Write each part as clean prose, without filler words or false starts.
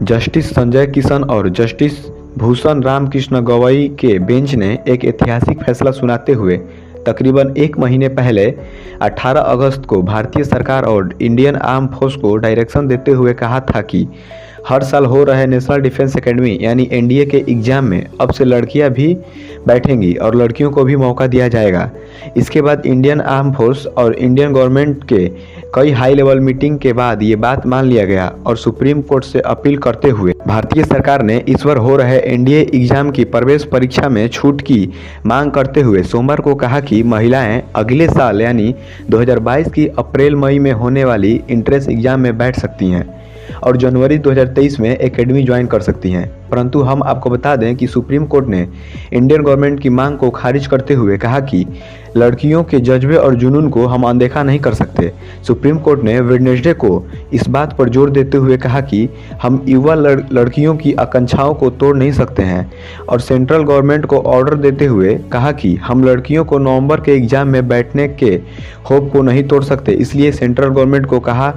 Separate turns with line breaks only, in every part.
Justice Sanjay Kishan और justice Bhushan Ramakrishna Gavai के bench ने एक ऐतिहासिक फैसला सुनाते हुए तकरीबन एक महीने पहले 18 अगस्त को भारतीय सरकार और इंडियन आर्म फोर्स को डायरेक्शन देते हुए कहा था कि हर साल हो रहे नेशनल डिफेंस एकेडमी यानी एनडीए के एग्ज़ाम में अब से लड़कियां भी बैठेंगी और लड़कियों को भी मौका दिया जाएगा। इसके बाद इंडियन आर्म फोर्स और इंडियन गवर्नमेंट के कई हाई लेवल मीटिंग के बाद ये बात मान लिया गया और सुप्रीम कोर्ट से अपील करते हुए भारतीय सरकार ने इस बार हो रहे एनडीए एग्जाम की प्रवेश परीक्षा में छूट की मांग करते हुए सोमवार को कहा कि महिलाएं अगले साल यानी 2022 की अप्रैल मई में होने वाली इंट्रेंस एग्जाम में बैठ सकती हैं और जनवरी 2023 में एकेडमी ज्वाइन कर सकती हैं। परंतु हम आपको बता दें कि सुप्रीम कोर्ट ने इंडियन गवर्नमेंट की मांग को खारिज करते हुए कहा कि लड़कियों के जज्बे और जुनून को हम अनदेखा नहीं कर सकते। सुप्रीम कोर्ट ने वेडनेसडे को इस बात पर जोर देते हुए कहा कि हम युवा लड़कियों की आकांक्षाओं को तोड़ नहीं सकते हैं और सेंट्रल गवर्नमेंट को ऑर्डर देते हुए कहा कि हम लड़कियों को नवंबर के एग्जाम में बैठने के होप को नहीं तोड़ सकते। इसलिए सेंट्रल गवर्नमेंट को कहा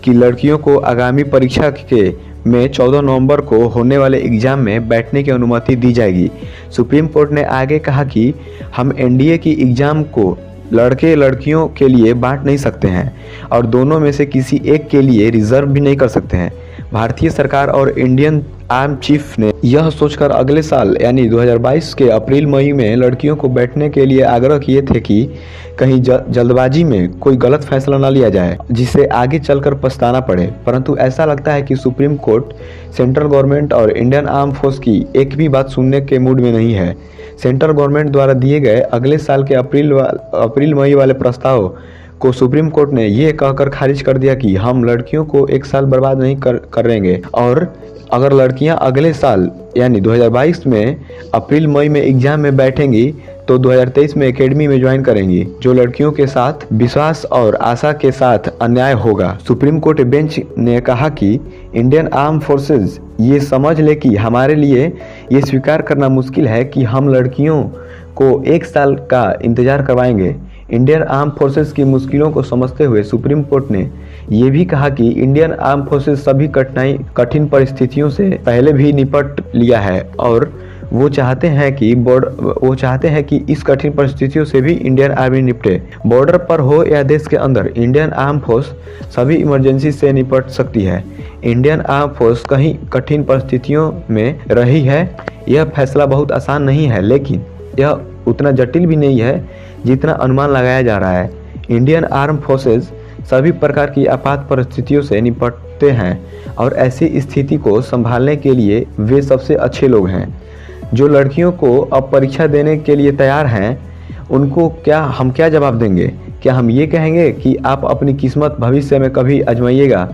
कि लड़कियों को आगामी परीक्षा के में 14 नवंबर को होने वाले एग्जाम में बैठने की अनुमति दी जाएगी। सुप्रीम कोर्ट ने आगे कहा कि हम एनडीए की एग्जाम को लड़के लड़कियों के लिए बांट नहीं सकते हैं और दोनों में से किसी एक के लिए रिजर्व भी नहीं कर सकते हैं। भारतीय सरकार और इंडियन आर्म चीफ ने यह सोचकर अगले साल यानी 2022 के अप्रैल मई में लड़कियों को बैठने के लिए आग्रह किए थे कि कहीं जल्दबाजी में कोई गलत फैसला न लिया जाए जिसे आगे चलकर पछताना पड़े। परंतु ऐसा लगता है कि सुप्रीम कोर्ट सेंट्रल गवर्नमेंट और इंडियन आर्म फोर्स की एक भी बात सुनने के मूड में नहीं है। सेंट्रल गवर्नमेंट द्वारा दिए गए अगले साल के अप्रैल मई वाले प्रस्ताव को सुप्रीम कोर्ट ने ये कहकर खारिज कर दिया कि हम लड़कियों को एक साल बर्बाद नहीं करेंगे और अगर लड़कियां अगले साल यानी 2022 में अप्रैल मई में एग्जाम में बैठेंगी तो 2023 में एकेडमी में ज्वाइन करेंगी, जो लड़कियों के साथ विश्वास और आशा के साथ अन्याय होगा। सुप्रीम कोर्ट बेंच ने कहा कि इंडियन आर्म फोर्सेस ये समझ ले कि हमारे लिए ये स्वीकार करना मुश्किल है कि हम लड़कियों को एक साल का इंतजार करवाएंगे। इंडियन आर्म फोर्सेस की मुश्किलों को समझते हुए सुप्रीम कोर्ट ने ये भी कहा कि इंडियन आर्म फोर्सेस सभी कठिन परिस्थितियों से पहले भी निपट लिया है और वो चाहते हैं कि इस कठिन परिस्थितियों से भी इंडियन आर्मी निपटे। बॉर्डर पर हो या देश के अंदर इंडियन आर्म फोर्स सभी इमरजेंसी से निपट सकती है। इंडियन आर्म फोर्स कहीं कठिन परिस्थितियों में रही है। यह फैसला बहुत आसान नहीं है, लेकिन यह उतना जटिल भी नहीं है जितना अनुमान लगाया जा रहा है। इंडियन आर्म फोर्सेस सभी प्रकार की आपात परिस्थितियों से निपटते हैं और ऐसी स्थिति को संभालने के लिए वे सबसे अच्छे लोग हैं। जो लड़कियों को अब परीक्षा देने के लिए तैयार हैं, उनको हम क्या जवाब देंगे? क्या हम ये कहेंगे कि आप अपनी किस्मत भविष्य में कभी आजमाइएगा?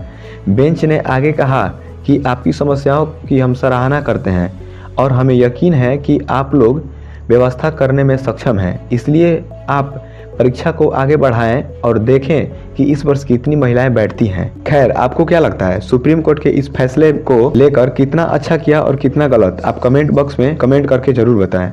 बेंच ने आगे कहा कि आपकी समस्याओं की हम सराहना करते हैं और हमें यकीन है कि आप लोग व्यवस्था करने में सक्षम हैं। इसलिए आप परीक्षा को आगे बढ़ाएं और देखें कि इस वर्ष कितनी महिलाएं बैठती हैं। खैर, आपको क्या लगता है सुप्रीम कोर्ट के इस फैसले को लेकर कितना अच्छा किया और कितना गलत? आप कमेंट बॉक्स में कमेंट करके जरूर बताएं।